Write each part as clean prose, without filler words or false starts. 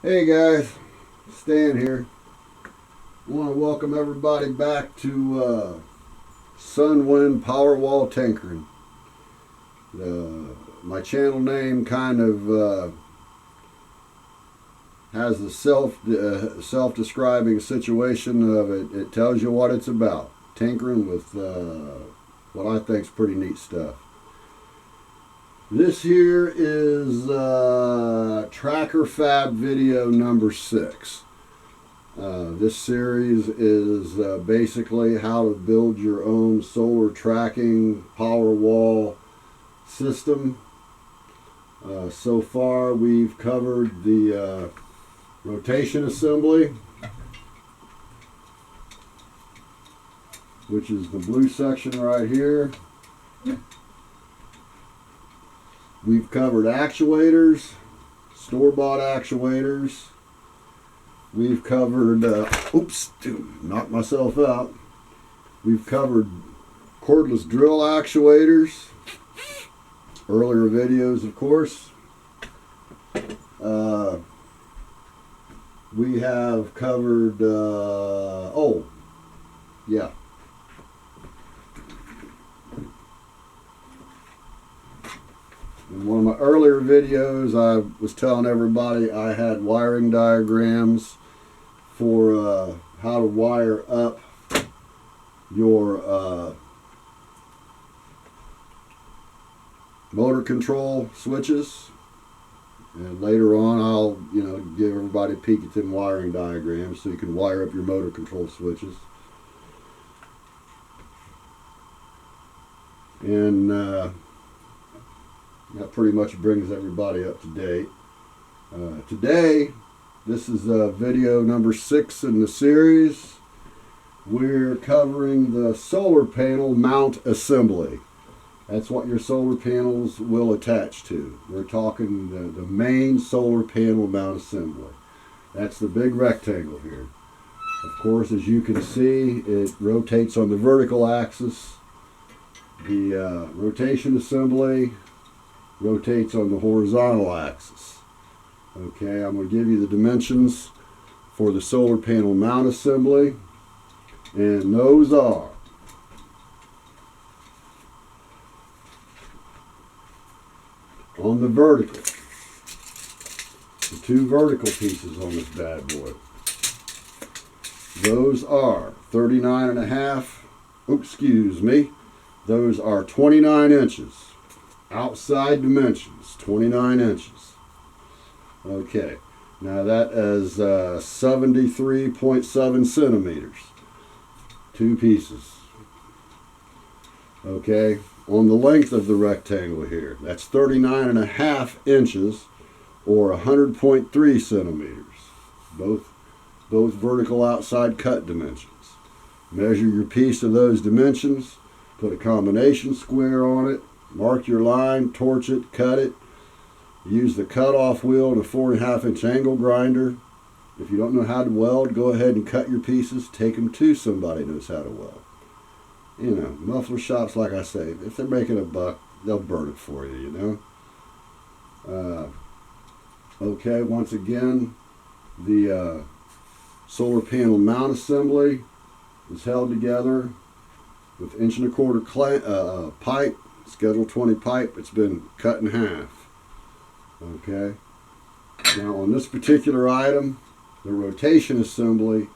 Hey guys, Stan here. I want to welcome everybody back to Sun Wind Powerwall Tinkering. My channel name kind of has the self-describing situation of it. It tells you what it's about. Tinkering with what I think is pretty neat stuff. This here is Traker Fab video number 6. This series is basically how to build your own solar tracking Powerwall system. So far we've covered the rotation assembly, which is the blue section right here. We've covered actuators, store-bought actuators. We've covered, knocked myself out. We've covered cordless drill actuators. Earlier videos, of course. We have covered, in one of my earlier videos, I was telling everybody I had wiring diagrams for how to wire up your motor control switches. And later on, I'll give everybody a peek at them wiring diagrams so you can wire up your motor control switches. And that pretty much brings everybody up to date. Today, this is video number 6 in the series. We're covering the solar panel mount assembly. That's what your solar panels will attach to. We're talking the main solar panel mount assembly. That's the big rectangle here. Of course, as you can see, it rotates on the vertical axis. The rotation assembly rotates on the horizontal axis. Okay, I'm going to give you the dimensions for the solar panel mount assembly, and those are on the vertical, the 2 vertical pieces on this bad boy. Those are 39.5, those are 29 inches. Outside dimensions, 29 inches. Okay, now that is 73.7 centimeters. 2 pieces. Okay, on the length of the rectangle here, that's 39.5 inches or 100.3 centimeters. Both vertical outside cut dimensions. Measure your piece of those dimensions, put a combination square on it, mark your line, torch it, cut it. Use the cutoff wheel and a 4.5-inch angle grinder. If you don't know how to weld, go ahead and cut your pieces. Take them to somebody who knows how to weld. Muffler shops, like I say, if they're making a buck, they'll burn it for you, Okay, once again, the solar panel mount assembly is held together with 1.25-inch pipe. Schedule 20 pipe. It's been cut in half. Okay. Now on this particular item, the rotation assembly,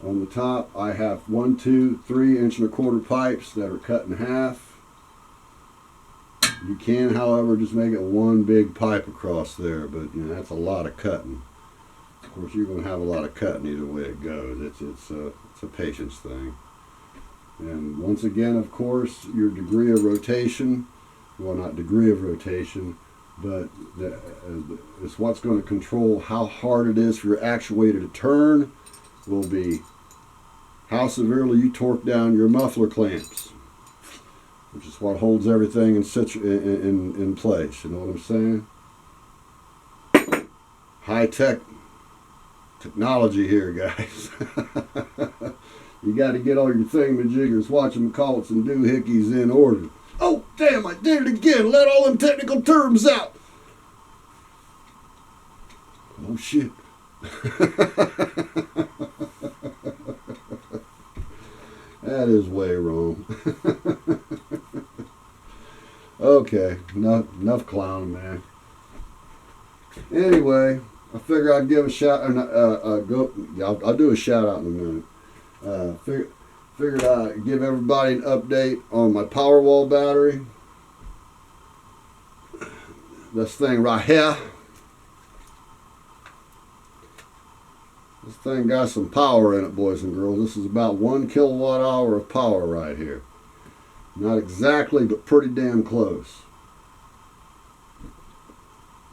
on the top I have 1, 2, 3-inch-and-a-quarter pipes that are cut in half. You can, however, just make it one big pipe across there, but that's a lot of cutting. Of course, you're going to have a lot of cutting either way it goes. It's a patience thing. And once again, of course, your degree of rotation, well, not degree of rotation, but it's what's going to control how hard it is for your actuator to turn, will be how severely you torque down your muffler clamps, which is what holds everything in place. You know what I'm saying? High-tech technology here, guys. You got to get all your thingamajiggers, whatchamacallits, and doohickeys in order. Oh, damn, I did it again. Let all them technical terms out. Oh, shit. That is way wrong. Okay, enough clowning, man. Anyway, I figure I'd give a shout. I'll do a shout out in a minute. Figured I'd give everybody an update on my Powerwall battery. This thing right here. This thing got some power in it, boys and girls. This is about 1 kilowatt hour of power right here. Not exactly, but pretty damn close.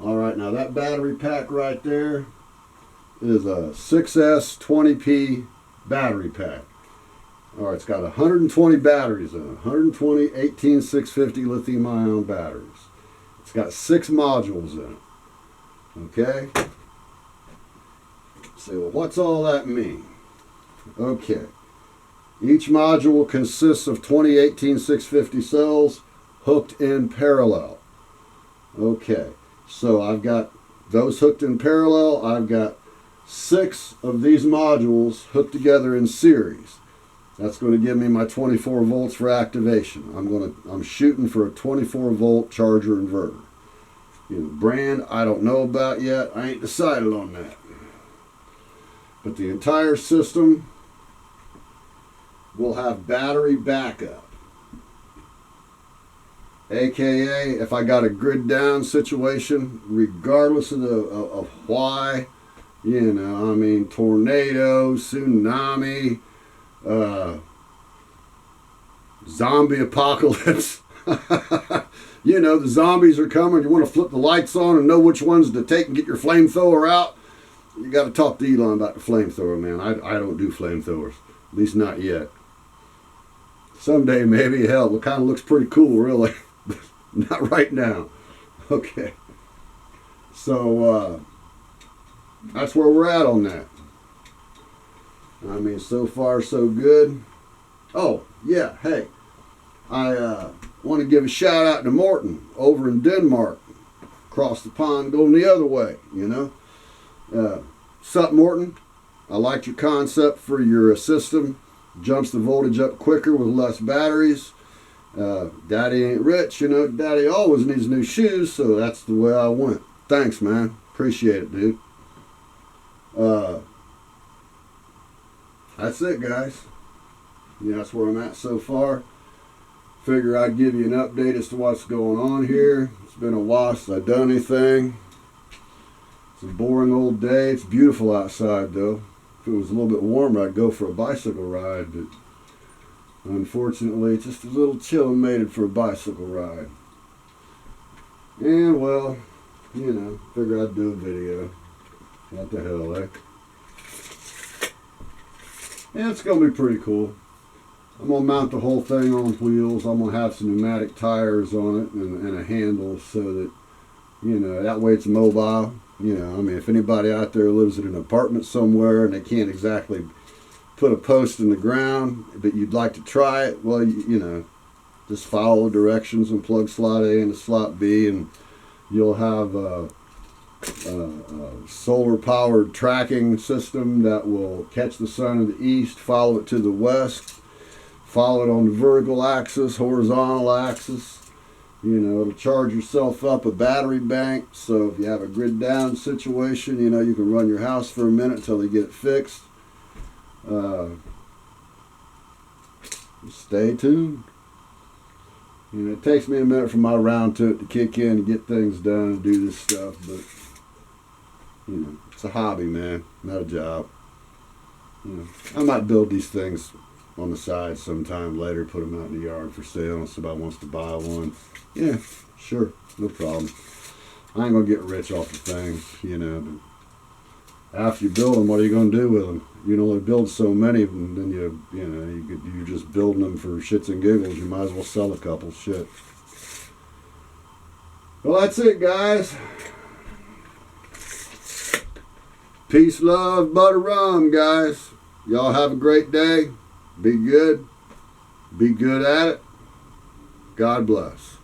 Alright, now that battery pack right there is a 6S 20P battery pack. Alright, it's got 120 batteries in it. 120 18650 lithium ion batteries. It's got 6 modules in it. Okay? So what's all that mean? Okay. Each module consists of 20 18650 cells hooked in parallel. Okay. So I've got those hooked in parallel. I've got 6 of these modules hooked together in series. That's going to give me my 24 volts for activation. I'm shooting for a 24 volt charger inverter. You know, brand I don't know about yet. I ain't decided on that. But the entire system will have battery backup. AKA, if I got a grid down situation, regardless of why, you know, I mean, tornado, tsunami, zombie apocalypse. You know, the zombies are coming. You want to flip the lights on and know which ones to take and get your flamethrower out. You got to talk to Elon about the flamethrower, man. I don't do flamethrowers, at least not yet. Someday, maybe. Hell, it kind of looks pretty cool, really. Not right now. Okay. So, that's where we're at on that. I mean, so far, so good. Oh, yeah, hey. I want to give a shout out to Morton over in Denmark. Across the pond, going the other way, you know. Sup, Morton? I liked your concept for your system. Jumps the voltage up quicker with less batteries. Daddy ain't rich, you know. Daddy always needs new shoes, so that's the way I went. Thanks, man. Appreciate it, dude. That's it, guys. Yeah, that's where I'm at so far. Figure I'd give you an update as to what's going on here. It's been a while since I've done anything. It's a boring old day. It's beautiful outside, though. If it was a little bit warmer, I'd go for a bicycle ride, but unfortunately, it's just a little chill and mated for a bicycle ride. And, well, you know, figure I'd do a video. What the hell, eh? Yeah, it's going to be pretty cool. I'm going to mount the whole thing on wheels. I'm going to have some pneumatic tires on it and a handle so that, you know, that way it's mobile. You know, I mean, if anybody out there lives in an apartment somewhere and they can't exactly put a post in the ground, but you'd like to try it, well, you know, just follow the directions and plug slot A into slot B, and you'll have a solar-powered tracking system that will catch the sun in the east, follow it to the west, follow it on the vertical axis, horizontal axis. You know, it'll charge yourself up a battery bank, so if you have a grid down situation, you know, you can run your house for a minute until they get it fixed. Stay tuned. You know, it takes me a minute for my round to it to kick in and get things done and do this stuff, but, you know, it's a hobby, man, not a job. You know, I might build these things on the side sometime later, put them out in the yard for sale if somebody wants to buy one. Yeah, sure, no problem. I ain't gonna get rich off the things, you know, but after you build them, what are you gonna do with them? You can only build so many of them, then you're just building them for shits and giggles. You might as well sell a couple. Shit. Well, that's it, guys. Peace, love, butter, rum, guys. Y'all have a great day. Be good. Be good at it. God bless.